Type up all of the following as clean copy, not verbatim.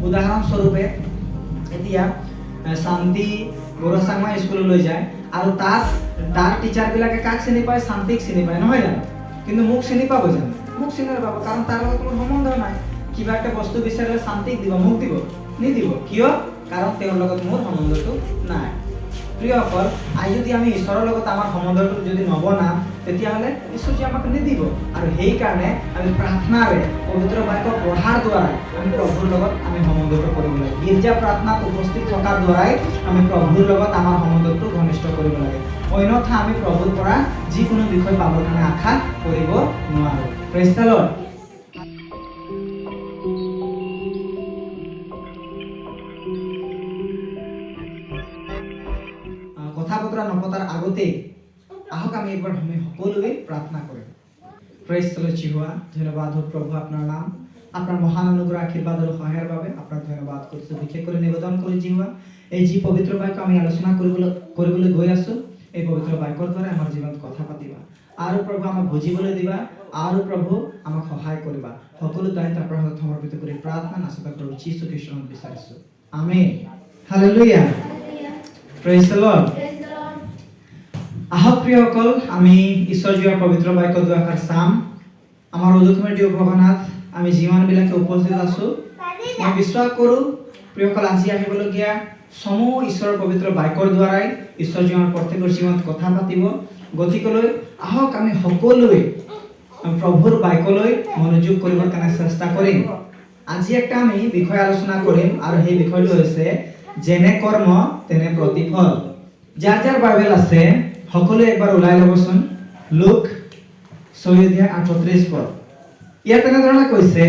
উদাহৰণস্বৰূপে এতিয়া শান্তি বড়োচাংমা স্কুললৈ যায় আৰু তাৰ টিচাৰবিলাকে কাক চিনি পায়? শান্তিক চিনি পায়, নহয় জানো? কিন্তু মোক চিনি পাব জানো? মোক চিনি নাপাব, কাৰণ তাৰ লগত কোনো সম্বন্ধ নাই। কিবা একটা বস্তু বিচাৰিলে শান্তিক দিব, মোক দিব নিদিব। কিয়? কাৰণ তেওঁৰ লগত মোৰ সম্বন্ধটো নাই। প্ৰিয়সকল, আজি যদি আমি ঈশ্বৰৰ লগত আমাৰ সম্বন্ধটো যদি নবনাম, তেতিয়াহ'লে ঈশ্বৰে আমাক নিদিব। আৰু সেইকাৰণে আমি প্ৰাৰ্থনাৰে পবিত্ৰ বাক্য পঢ়াৰ দ্বাৰাই আমি প্ৰভুৰ লগত আমি সম্বন্ধটো কৰিব লাগে। গীৰ্জা প্ৰাৰ্থনাত উপস্থিত থকাৰ দ্বাৰাই আমি প্ৰভুৰ লগত আমাৰ সম্বন্ধটো ঘনিষ্ঠ কৰিব লাগে। অন্যথা আমি প্ৰভুৰ পৰা যিকোনো বিষয় পাবৰ কাৰণে আশা কৰিব নোৱাৰোঁ। Praise the lord. কথা বতৰা নপতাৰ আগতেই আহক আমি একবাৰ সকলোৱে প্ৰাৰ্থনা কৰিম। Praise the Lord Jehovah. ধন্যবাদ হোক প্ৰভু আপোনাৰ নাম, আপোনাৰ মহান অনুগ্ৰহ আশীৰ্বাদ আৰু সহায়ৰ বাবে আপোনাক ধন্যবাদ কৰিছোঁ। বিশেষ কৰি নিবেদন কৰি জিহুৱা, এই যি পবিত্ৰ বাক্য আমি আলোচনা কৰিবলৈ গৈ আছোঁ, এই পবিত্ৰ বাক্যৰ দ্বাৰা আমাৰ জীৱনত কথা পাতিবা আৰু প্ৰভু আমাক বুজিবলৈ দিবা আৰু প্ৰভু আমাক সহায় কৰিবা। সকলো দায়িত্ব আপোনাৰ হাতত সমৰ্পিত কৰি প্ৰাৰ্থনা নাচতা কৰোঁ যীশু খ্ৰীষ্টৰ নামত বিচাৰিছোঁ, আমেন। হালেলুয়া। Praise the lord. আহক প্ৰিয়সকল, আমি ঈশ্বৰৰ পবিত্ৰ বাক্য দুআষাৰ চাম। আমাৰ উদুকমে দিও ভগনাথ আমি যিমানবিলাকে উপস্থিত আছোঁ, মই বিশ্বাস কৰোঁ প্ৰিয়সকল আজি আহিবলগীয়া সমূহ ঈশ্বৰৰ পবিত্ৰ বাক্যৰ দ্বাৰাই ঈশ্বৰ আমাৰ প্ৰত্যেকৰ জীৱনত কথা পাতিব। গতিকেলৈ আহক আমি সকলোৱে প্ৰভুৰ বাক্যলৈ মনোযোগ কৰিবৰ কাৰণে চেষ্টা কৰিম। আজি একটা আমি বিষয় আলোচনা কৰিম আৰু সেই বিষয়টো হৈছে যেনে কৰ্ম তেনে প্ৰতিফল। যাৰ যাৰ বাইবেল আছে সকলোৱে একবাৰ ওলাই ল'বচোন। লুক 6:38 ইয়াত এনেধৰণে কৈছে,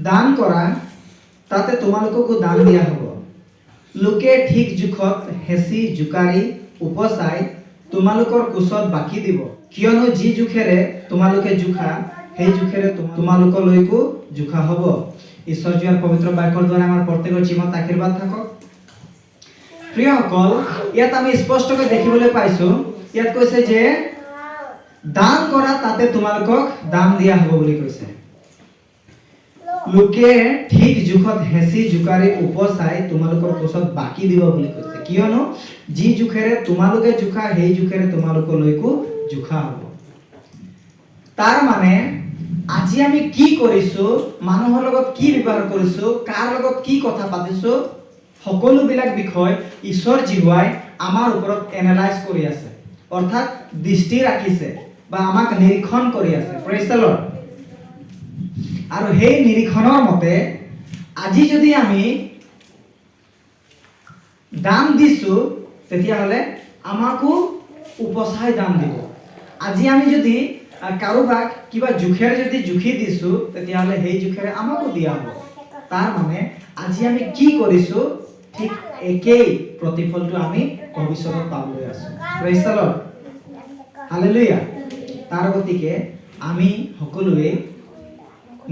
দান কৰা তাতে তোমালোককো দান দিয়া হ'ব। লোকে ঠিক জোখত হেঁচি জোকাৰি উপচাই তোমালোকৰ কোচত বাকি দিব। কিয়নো যি জোখেৰে তোমালোকে জোখা, সেই জোখেৰে তোমালোকলৈকো জোখা হ'ব। ঈশ্বৰৰ পবিত্ৰ বাক্যৰ দ্বাৰা আমাৰ প্ৰত্যেকৰ জীৱনত আশীৰ্বাদ থাকক। প্ৰিয়সকল, ইয়াত আমি স্পষ্টকৈ দেখিবলৈ পাইছোঁ, ইয়াত কৈছে যে দান কৰা তাতে তোমালোকক দান দিয়া হ'ব বুলি কৈছে। লোকে ঠিক জোখত হেঁচি জোকাৰি উপচাই তোমালোকৰ কোচত বাকি দিব বুলি কৈছে। কিয়নো যি জোখেৰে তোমালোকে জোখা, সেই জোখেৰে তোমালোকলৈকো জোখা হ'ব। তাৰ মানে আজি আমি কি কৰিছোঁ, মানুহৰ লগত কি ব্যৱহাৰ কৰিছোঁ, কাৰ লগত কি কথা পাতিছোঁ, সকলোবিলাক বিষয় ঈশ্বৰ জিহুৱাই আমাৰ ওপৰত এনালাইজ কৰি আছে, অৰ্থাৎ দৃষ্টি ৰাখিছে বা আমাক নিৰীক্ষণ কৰি আছে। Praise the lord. আৰু সেই নিৰীক্ষণৰ মতে আজি যদি আমি দান দিছোঁ, তেতিয়াহ'লে আমাকো উপচাই দান দিব। আজি আমি যদি কাৰোবাক কিবা জোখেৰে যদি জুখি দিছোঁ, তেতিয়াহ'লে সেই জোখেৰে আমাকো দিয়া হ'ব। তাৰ মানে আজি আমি কি কৰিছোঁ, ঠিক একেই প্ৰতিফলটো আমি ভৱিষ্যতত পাবলৈ আছোঁ। Praise the lord. হালেলুয়া। তাৰ গতিকে আমি সকলোৱে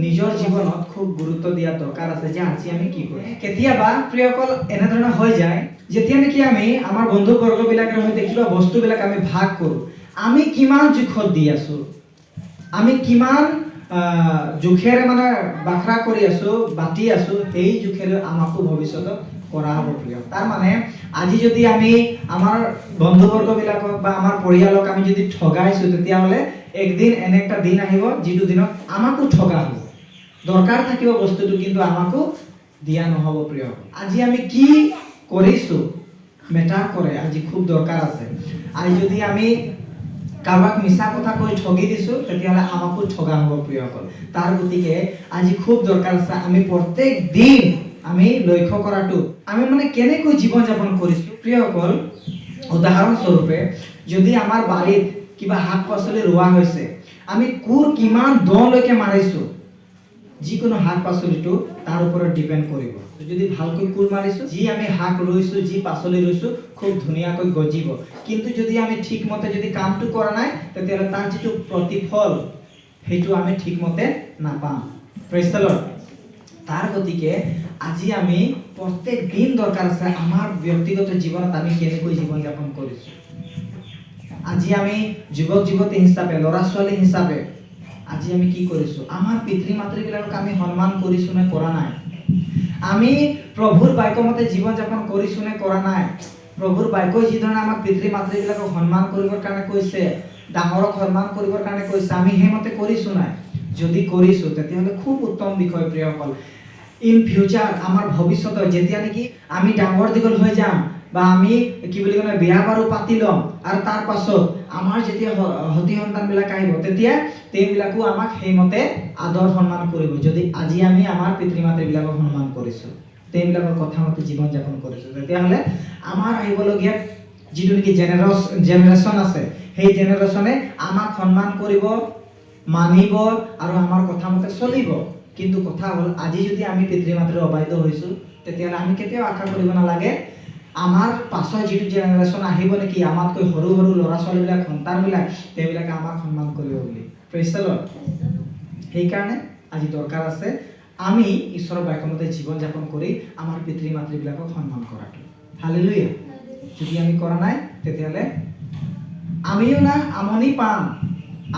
নিজৰ জীৱনত খুব গুৰুত্ব দিয়া দৰকাৰ আছে যে আজি আমি কি কৰিম। কেতিয়াবা প্ৰিয়সকল এনেধৰণে হৈ যায়, যেতিয়া নেকি আমি আমাৰ বন্ধুবৰ্গবিলাকৰ সৈতে কিবা বস্তুবিলাক আমি ভাগ কৰোঁ, আমি কিমান জোখত দি আছোঁ, আমি কিমান জোখেৰে মানে বাখৰা কৰি আছোঁ, বাটি আছোঁ, সেই জোখেৰে আমাকো ভৱিষ্যতত কৰা হ'ব প্ৰিয়। তাৰ মানে আজি যদি আমি আমাৰ বন্ধুবৰ্গবিলাকক বা আমাৰ পৰিয়ালক আমি যদি ঠগাইছোঁ, তেতিয়াহ'লে একদিন এনে একটা দিন আহিব যিটো দিনত আমাকো ঠগা হ'ব। দৰকাৰ থাকিব বস্তুটো, কিন্তু আমাকো দিয়া নহ'ব প্ৰিয়। আজি আমি কি কৰিছোঁ মেটাৰ কৰে, আজি খুব দৰকাৰ আছে। আজি যদি আমি কাৰোবাক মিছা কথা কৈ ঠগি দিছোঁ, তেতিয়াহ'লে আমাকো ঠগা হ'ব প্ৰিয়সকল। তাৰ গতিকে আজি খুব দৰকাৰ আছে আমি প্ৰত্যেক দিন আমি লক্ষ্য কৰাটো আমি মানে কেনেকৈ জীৱন যাপন কৰিছোঁ। প্ৰিয়সকল, উদাহৰণস্বৰূপে যদি আমাৰ বাৰীত কিবা শাক পাচলি ৰোৱা হৈছে, আমি কোৰ কিমান দলৈকে মাৰিছোঁ, যিকোনো শাক পাচলিটো তাৰ ওপৰত ডিপেণ্ড কৰিব। যদি ভালকৈ কোৰ মাৰিছোঁ, যি আমি শাক ৰুইছোঁ, যি পাচলি ৰুইছোঁ, খুব ধুনীয়াকৈ গজিব। কিন্তু যদি আমি ঠিকমতে যদি কামটো কৰা নাই, তেতিয়াহ'লে তাৰ যিটো প্ৰতিফল সেইটো আমি ঠিকমতে নাপাম। Praise the lord. তাৰ গতিকে আজি আমি প্ৰত্যেক দিন দৰকাৰ আছে আমাৰ ব্যক্তিগত জীৱনত আমি কেনেকৈ জীৱন যাপন কৰিছোঁ। আজি আমি যুৱক যুৱতী হিচাপে, ল'ৰা ছোৱালী হিচাপে আজি আমি কি কৰিছোঁ, আমাৰ পিতৃ মাতৃবিলাকক আমি সন্মান কৰিছোঁ নে কৰা নাই। আমি প্ৰভুৰ বাক্য মতে জীৱন যাপন কৰিছো নে কৰা নাই প্ৰভুৰ বাক্যই যি ধৰণে আমাক পিতৃ মাতৃবিলাকক সন্মান কৰিবৰ কাৰণে কৈছে ডাঙৰক সন্মান কৰিবৰ কাৰণে কৈছে আমি সেইমতে কৰিছো নাই যদি কৰিছো তেতিয়াহ'লে খুব উত্তম বিষয় প্ৰিয়সকল ইন ফিউচাৰ আমাৰ ভৱিষ্যতৰ যেতিয়া নেকি আমি ডাঙৰ দীঘল হৈ যাম বা আমি কি বুলি কয় বিয়া বাৰু পাতি লম আৰু তাৰ পাছত আমাৰ যেতিয়া হতি সন্তানবিলাক আহিব তেতিয়া তেওঁবিলাকো আমাক সেইমতে আদৰ সন্মান কৰিব যদি আজি আমি আমাৰ পিতৃ মাতৃবিলাকক সন্মান কৰিছো তেওঁবিলাকৰ কথা মতে জীৱন যাপন কৰিছো তেতিয়াহ'লে আমাৰ আহিবলগীয়া যিটো নেকি জেনেৰেশ্যন আছে সেই জেনেৰেশ্যনে আমাক সন্মান কৰিব মানিব আৰু আমাৰ কথা মতে চলিব কিন্তু কথা হ'ল আজি যদি আমি পিতৃ মাতৃৰ অবাধ্য হৈছো তেতিয়াহ'লে আমি কেতিয়াও আশা কৰিব নালাগে আমাৰ পাছৰ যিটো জেনেৰেশ্যন আহিব নেকি আমাতকৈ সৰু সৰু ল'ৰা ছোৱালীবিলাক সন্তানবিলাক তেওঁবিলাকে আমাক সন্মান কৰিব বুলি প্ৰেইজ দ্য লৰ্ড সেইকাৰণে আজি দৰকাৰ আছে আমি ঈশ্বৰৰ বাক্যমতে জীৱন যাপন কৰি আমাৰ পিতৃ মাতৃবিলাকক সন্মান কৰাটো হালেলুয়া যদি আমি কৰা নাই তেতিয়াহ'লে আমিও না আমনি পাম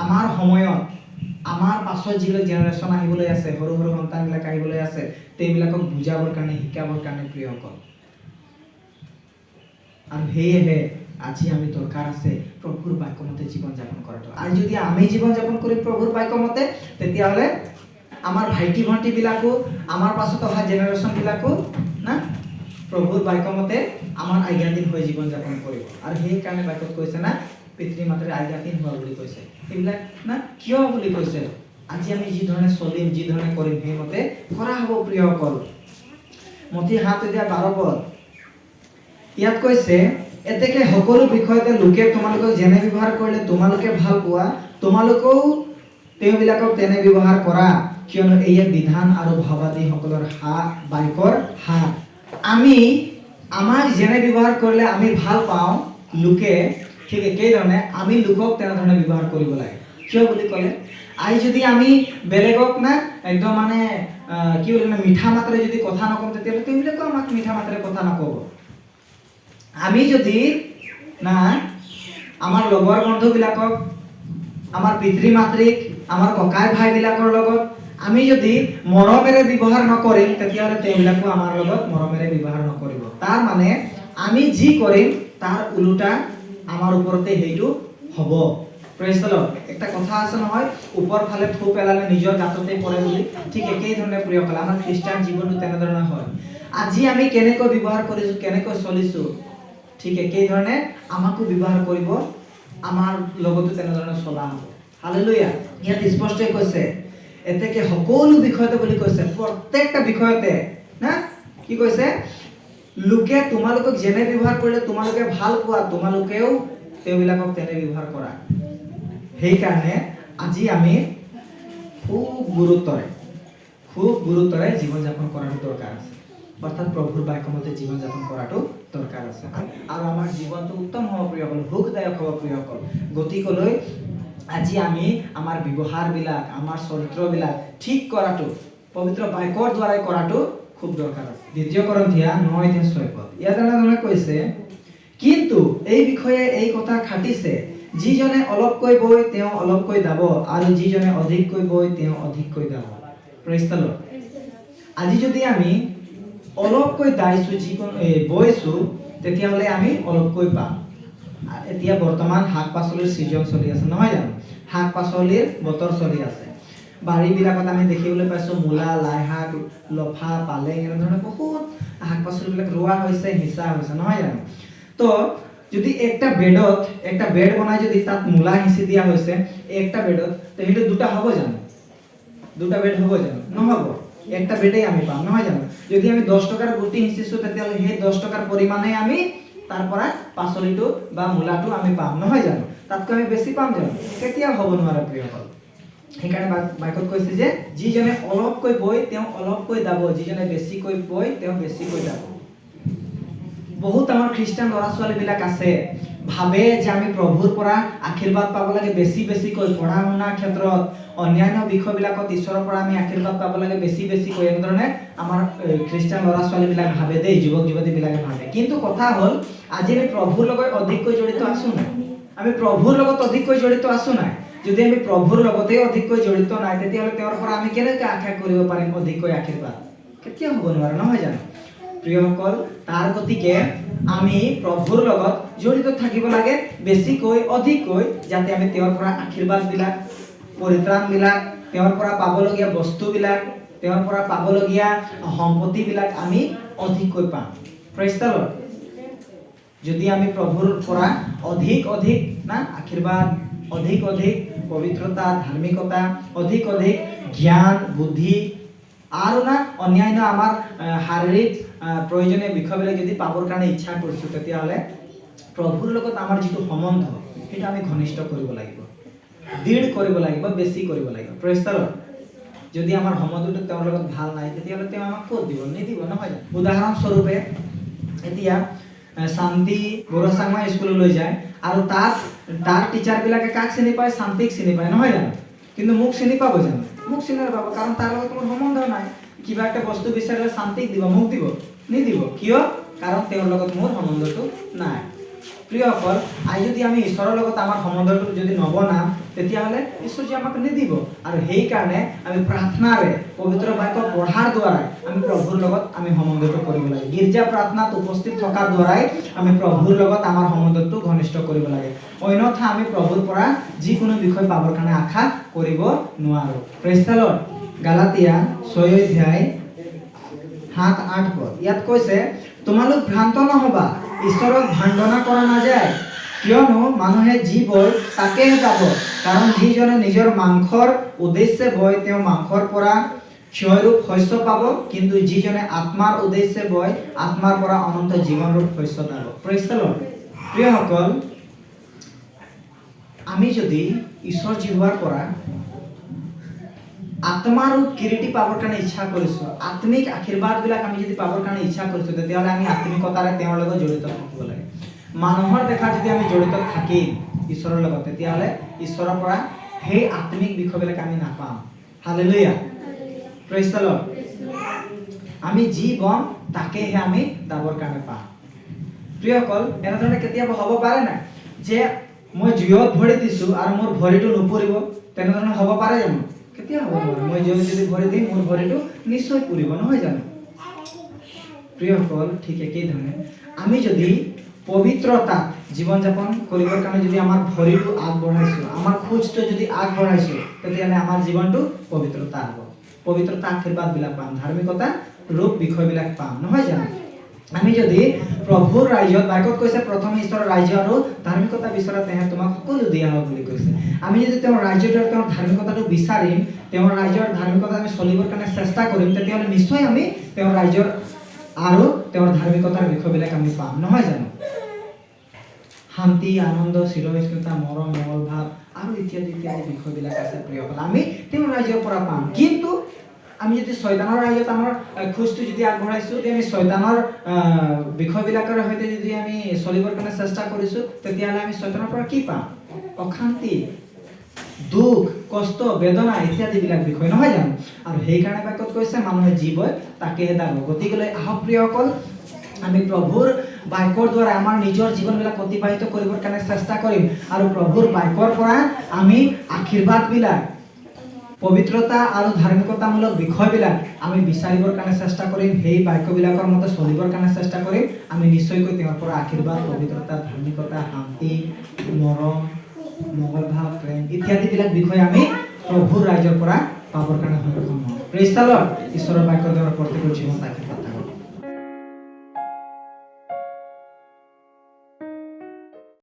আমাৰ সময়ত আমাৰ পাছৰ যিবিলাক জেনেৰেশ্যন আহিবলৈ আছে সৰু সৰু সন্তানবিলাক আহিবলৈ আছে তেওঁবিলাকক বুজাবৰ কাৰণে শিকাবৰ কাৰণে প্ৰিয়সকল আৰু সেয়েহে আজি আমি দৰকাৰ আছে প্ৰভুৰ বাক্যমতে জীৱন যাপন কৰাটো আৰু যদি আমি জীৱন যাপন কৰি প্ৰভুৰ বাক্যমতে তেতিয়াহ'লে আমাৰ ভাইটি ভণ্টিবিলাকো আমাৰ পাছত অহা জেনেৰেশ্যনবিলাকো না প্ৰভুৰ বাক্যমতে আমাৰ আজ্ঞাধীন হৈ জীৱন যাপন কৰিব আৰু সেইকাৰণে বাক্যত কৈছে না পিতৃ মাতৃৰ আজ্ঞাধীন হোৱা বুলি কৈছে এইবিলাক না কিয় বুলি কৈছে আজি আমি যি ধৰণে চলিম যি ধৰণে কৰিম সেইমতে কৰা হ'ব প্ৰিয়সকল মতি 7:12 ইয়াত কৈছে এতেকে সকলো বিষয়তে লোকে তোমালোকক যেনে ব্যৱহাৰ কৰিলে তোমালোকে ভাল পোৱা তোমালোকেও তেওঁবিলাকক তেনে ব্যৱহাৰ কৰা কিয়নো এই বিধান আৰু ভাবাদীসকলৰ বাক্যৰ হাত আমি আমাক যেনে ব্যৱহাৰ কৰিলে আমি ভাল পাওঁ লোকে ঠিক একেধৰণে আমি লোকক তেনেধৰণে ব্যৱহাৰ কৰিব লাগে কিয় বুলি ক'লে আজি যদি আমি বেলেগক না একদম মানে কি বুলি কয় মিঠা মাত্ৰে যদি কথা নকওঁ তেতিয়াহ'লে তেওঁবিলাকেও আমাক মিঠা মাত্ৰে কথা নক'ব আমি যদি না আমাৰ লগৰ বন্ধুবিলাকক আমাৰ পিতৃ মাতৃক আমাৰ ককাই ভাইবিলাকৰ লগত আমি যদি মৰমেৰে ব্যৱহাৰ নকৰিম তেতিয়াহ'লে তেওঁবিলাকো আমাৰ লগত মৰমেৰে ব্যৱহাৰ নকৰিব তাৰ মানে আমি যি কৰিম তাৰ ওলোটা আমাৰ ওপৰতে সেইটো হ'ব প্ৰেইজ দ্য লৰ্ড একটা কথা আছে নহয় ওপৰ ফালে থু পেলালে নিজৰ গাততে পৰে বুলি ঠিক একেই ধৰণে প্ৰিয়সকল আমাৰ খ্ৰীষ্টান জীৱনটো তেনেধৰণে হয় আজি আমি কেনেকৈ ব্যৱহাৰ কৰিছো কেনেকৈ চলিছো ঠিক একেই ধৰণে আমাকো ব্যৱহাৰ কৰিব আমাৰ লগতো তেনেধৰণে চলা হ'ব হালেলুয়া ইয়াত স্পষ্টই কৈছে এতেকে সকলো বিষয়তে বুলি কৈছে প্ৰত্যেকটা বিষয়তে না কি কৈছে লোকে তোমালোকক যেনে ব্যৱহাৰ কৰিলে তোমালোকে ভাল পোৱা তোমালোকেও তেওঁবিলাকক তেনে ব্যৱহাৰ কৰা সেইকাৰণে আজি আমি খুব গুৰুত্বৰে জীৱন যাপন কৰাটো দৰকাৰ আছে অৰ্থাৎ প্ৰভুৰ বাক্যমতে জীৱন যাপন কৰাটো দৰকাৰ আছে আৰু আমাৰ জীৱনটো উত্তম হ'ব প্ৰিয়সকল সুখদায়ক হ'ব প্ৰিয়সকল গতিকলৈ আজি আমি আমাৰ ব্যৱহাৰবিলাক আমাৰ চৰিত্ৰবিলাক ঠিক কৰাটো পবিত্ৰ বাক্যৰ দ্বাৰাই কৰাটো খুব দৰকাৰ আছে 2 কৰিন্থিয়া 9:6 ইয়াত এনেধৰণে কৈছে কিন্তু এই বিষয়ে এই কথা খাটিছে যিজনে অলপকৈ বৈ তেওঁ অলপকৈ দাব আৰু যিজনে অধিককৈ বৈ তেওঁ অধিককৈ দাব প্ৰেইজ দ্য লৰ্ড আজি যদি আমি অলপকৈ দাইছো যিকোনো বৈছো তেতিয়াহ'লে আমি অলপকৈ পাম এতিয়া বৰ্তমান শাক পাচলিৰ সিজন চলি আছে নহয় জানো শাক পাচলিৰ বতৰ চলি আছে বাৰীবিলাকত আমি দেখিবলৈ পাইছো মূলা লাই শাক লফা পালেং এনে ধৰণৰ বহুত শাক পাচলিবিলাক ৰোৱা হৈছে হিচা হৈছে নহয় জানো তো যদি একটা বেড বনাই যদি তাত মূলা হিচি দিয়া হৈছে একটা বেডত তো সেইটো দুটা হ'ব জানো দুটা বেড হ'ব জানো নহ'ব একটা বেডেই আমি পাম নহয় জানো যদি আমি 10 টকাৰ গুটি হিচিছো তেতিয়াহ'লে সেই 10 টকাৰ পৰিমাণে আমি তাৰ পৰা পাচলিটো বা মূলাটো আমি পাম নহয় জানো তাতকৈ আমি বেছি পাম জানো কেতিয়াও হ'ব নোৱাৰে প্ৰিয়সকল সেইকাৰণে বাক্যত কৈছে যে যিজনে অলপকৈ বৈ তেওঁ অলপকৈ দাব যিজনে বেছিকৈ বৈ তেওঁ বেছিকৈ দাব বহুত আমাৰ খ্ৰীষ্টান ল'ৰা ছোৱালীবিলাক আছে ভাবে যে আমি প্ৰভুৰ পৰা আশীৰ্বাদ পাব লাগে বেছিকৈ পঢ়া শুনা ক্ষেত্ৰত অন্যান্য বিষয়বিলাকত ঈশ্বৰৰ পৰা আমি আশীৰ্বাদ পাব লাগে বেছিকৈ এনেধৰণে আমাৰ খ্ৰীষ্টান ল'ৰা ছোৱালীবিলাক ভাবে দেই যুৱক যুৱতীবিলাকে ভাবে কিন্তু কথা হ'ল আজি আমি প্ৰভুৰ লগত অধিককৈ জড়িত আছো নাই আমি প্ৰভুৰ লগত অধিককৈ জড়িত আছো নাই যদি আমি প্ৰভুৰ লগতে অধিককৈ জড়িত নাই তেতিয়াহ'লে তেওঁৰ পৰা আমি কেনেকৈ আশা কৰিব পাৰিম অধিককৈ আশীৰ্বাদ কেতিয়া হ'ব নোৱাৰে নহয় জানো প্ৰিয়সকল তাৰ গতিকে আমি প্ৰভুৰ লগত জড়িত থাকিব লাগে বেছিকৈ অধিককৈ যাতে আমি তেওঁৰ পৰা আশীৰ্বাদবিলাক পৰিত্ৰাণবিলাক তেওঁৰ পৰা পাবলগীয়া বস্তুবিলাক তেওঁৰ পৰা পাবলগীয়া সম্পত্তিবিলাক আমি অধিককৈ পাম প্ৰেইজ দ্য লৰ্ড যদি আমি প্ৰভুৰ পৰা অধিক না আশীৰ্বাদ অধিক পবিত্ৰতা ধাৰ্মিকতা অধিক জ্ঞান বুদ্ধি আৰু না অন্যান্য আমাৰ শাৰীৰিক প্ৰয়োজনীয় বিষয়বিলাক যদি পাবৰ কাৰণে ইচ্ছা কৰিছোঁ তেতিয়াহ'লে প্ৰভুৰ লগত আমাৰ যিটো সম্বন্ধ সেইটো আমি ঘনিষ্ঠ কৰিব লাগিব দৃঢ় কৰিব লাগিব বেছি কৰিব লাগিব প্ৰেইজ দ্য লৰ্ড যদি আমাৰ সম্বন্ধটো তেওঁৰ লগত ভাল নাই তেতিয়াহ'লে তেওঁ আমাক ক'ত দিব নিদিব নহয় উদাহৰণস্বৰূপে এতিয়া শান্তি বড়োচাংমা স্কুললৈ যায় আৰু তাৰ টিচাৰবিলাকে কাক চিনি পায় শান্তিক চিনি পায় নহয় জানো কিন্তু মোক চিনি পাব জানো মোক চিনি নাপাব কাৰণ তাৰ লগত মোৰ সম্বন্ধ নাই কিবা একটা বস্তু বিচাৰিলে শান্তিক দিব মোক দিব নিদিব কিয় কাৰণ তেওঁৰ লগত মোৰ সম্বন্ধটো নাই প্ৰিয়সকল আজি যদি আমি ঈশ্বৰৰ লগত আমাৰ সম্বন্ধটো যদি নবনাম তেতিয়াহ'লে ঈশ্বৰে আমাক নিদিব আৰু সেইকাৰণে আমি প্ৰাৰ্থনাৰে পবিত্ৰ বাক্য পঢ়াৰ দ্বাৰাই আমি প্ৰভুৰ লগত আমি সম্বন্ধটো কৰিব লাগে গীৰ্জা প্ৰাৰ্থনাত উপস্থিত থকাৰ দ্বাৰাই আমি প্ৰভুৰ লগত আমাৰ সম্বন্ধটো ঘনিষ্ঠ কৰিব লাগে অন্যথা আমি প্ৰভুৰ পৰা যিকোনো বিষয় পাবৰ কাৰণে আশা কৰিব নোৱাৰো প্ৰেইজ দ্য লৰ্ড গালাতিয়া 6 অধ্যায় 7-8 পদ ইয়াত কৈছে তোমালোক ভ্ৰান্ত নহবা ঈশ্বৰক ভাণ্ডনা কৰা নাযায় কিয়নো মানুহে যি বয় তাকেই পাব কাৰণ যিজনে নিজৰ মাংসৰ উদ্দেশ্যে বয় তেওঁ মাংসৰ পৰা ক্ষয়ৰূপ শস্য পাব কিন্তু যিজনে আত্মাৰ উদ্দেশ্যে বয় আত্মাৰ পৰা অনন্ত জীৱনৰূপ শস্য পাব প্ৰেইজ দ্য লৰ্ড প্ৰিয়সকল আমি যদি ঈশ্বৰ জিহুৱাৰ পৰা আত্মাৰ কিৰীটি পাবৰ কাৰণে ইচ্ছা কৰিছো আত্মিক আশীৰ্বাদবিলাক আমি যদি পাবৰ কাৰণে ইচ্ছা কৰিছো তেতিয়াহ'লে আমি আত্মিকতাৰে তেওঁৰ লগত জড়িত থাকিব লাগে মানুহৰ দেখা যদি আমি জড়িত থাকি ঈশ্বৰৰ লগত তেতিয়াহ'লে ঈশ্বৰৰ পৰা সেই আত্মিক বিষয়বিলাক আমি নাপাম হালেলুয়া প্ৰেইজ দ্য লৰ্ড আমি যি বম তাকেহে আমি দাবৰ কাৰণে পাম প্ৰিয়সকল এনেধৰণে কেতিয়াবা হ'ব পাৰে না যে মই জুইত ভৰি দিছো আৰু মোৰ ভৰিটো নপৰিব তেনেধৰণে হ'ব পাৰে জানো কেতিয়া হ'ব নোৱাৰে মই যদি ভৰি দিম মোৰ ভৰিটো নিশ্চয় পুৰিব নহয় জানো প্ৰিয়সকল ঠিক একেধৰণে আমি যদি পবিত্ৰতা জীৱন যাপন কৰিবৰ কাৰণে যদি আমাৰ ভৰিটো আগবঢ়াইছো আমাৰ খোজটো যদি আগবঢ়াইছো তেতিয়াহ'লে আমাৰ জীৱনটো পবিত্ৰতা হ'ব পবিত্ৰতা আশীৰ্বাদবিলাক পাম ধাৰ্মিকতা ৰূপ বিষয়বিলাক পাম নহয় জানো আমি যদি প্ৰভুৰ ৰাজ্যত বাক্যত কৈছে প্ৰথমে ঈশ্বৰৰ ৰাজ্য আৰু ধাৰ্মিকতা বিচৰা তেহে তোমাক সকলো দিয়া হ'ব বুলি কৈছে আমি যদি তেওঁৰ ৰাজ্যৰ তেওঁৰ ধাৰ্মিকতাটো বিচাৰিম তেওঁৰ ৰাজ্যৰ ধাৰ্মিকতা আমি চলিবৰ কাৰণে চেষ্টা কৰিম তেতিয়াহ'লে নিশ্চয় আমি তেওঁৰ ৰাজ্যৰ আৰু তেওঁৰ ধাৰ্মিকতাৰ বিষয়বিলাক আমি পাম নহয় জানো শান্তি আনন্দ চিৰস্মিতা মৰম মঙ্গল ভাৱ আৰু ইত্যাদি বিষয়বিলাক আছে প্ৰিয়সকল আমি তেওঁৰ ৰাজ্যৰ পৰা পাম কিন্তু আমি যদি শয়তানৰ ৰাজ্যত আমাৰ খোজটো যদি আগবঢ়াইছো যদি আমি শয়তানৰ বিষয়বিলাকৰ সৈতে যদি আমি চলিবৰ কাৰণে চেষ্টা কৰিছো তেতিয়াহ'লে আমি শয়তানৰ পৰা কি পাম অশান্তি দুখ কষ্ট বেদনা ইত্যাদিবিলাক বিষয় নহয় জানো আৰু সেইকাৰণে বাক্যত কৈছে মানুহে যি বয় তাকেহে দাব গতিকে আহক প্ৰিয়সকল আমি প্ৰভুৰ বাক্যৰ দ্বাৰা আমাৰ নিজৰ জীৱনবিলাক অতিবাহিত কৰিবৰ কাৰণে চেষ্টা কৰিম আৰু প্ৰভুৰ বাক্যৰ পৰা আমি আশীৰ্বাদবিলাক পবিত্ৰতা আৰু ধাৰ্মিকতামূলক বিষয়বিলাক আমি বিচাৰিবৰ কাৰণে চেষ্টা কৰিম সেই বাক্যবিলাকৰ মতে চলিবৰ কাৰণে চেষ্টা কৰিম আমি নিশ্চয়কৈ তেওঁৰ পৰা আশীৰ্বাদ পবিত্ৰতা ধাৰ্মিকতা শান্তি মৰম মঙ্গল ভাৱ প্ৰেম ইত্যাদিবিলাক বিষয় আমি প্ৰভুৰ ৰাজ্যৰ পৰা পাবৰ কাৰণে সক্ষম হ'ম প্ৰেইজ দ্য লৰ্ড ঈশ্বৰৰ বাক্যৰ দ্বাৰা প্ৰত্যেকৰ জীৱন থাকিব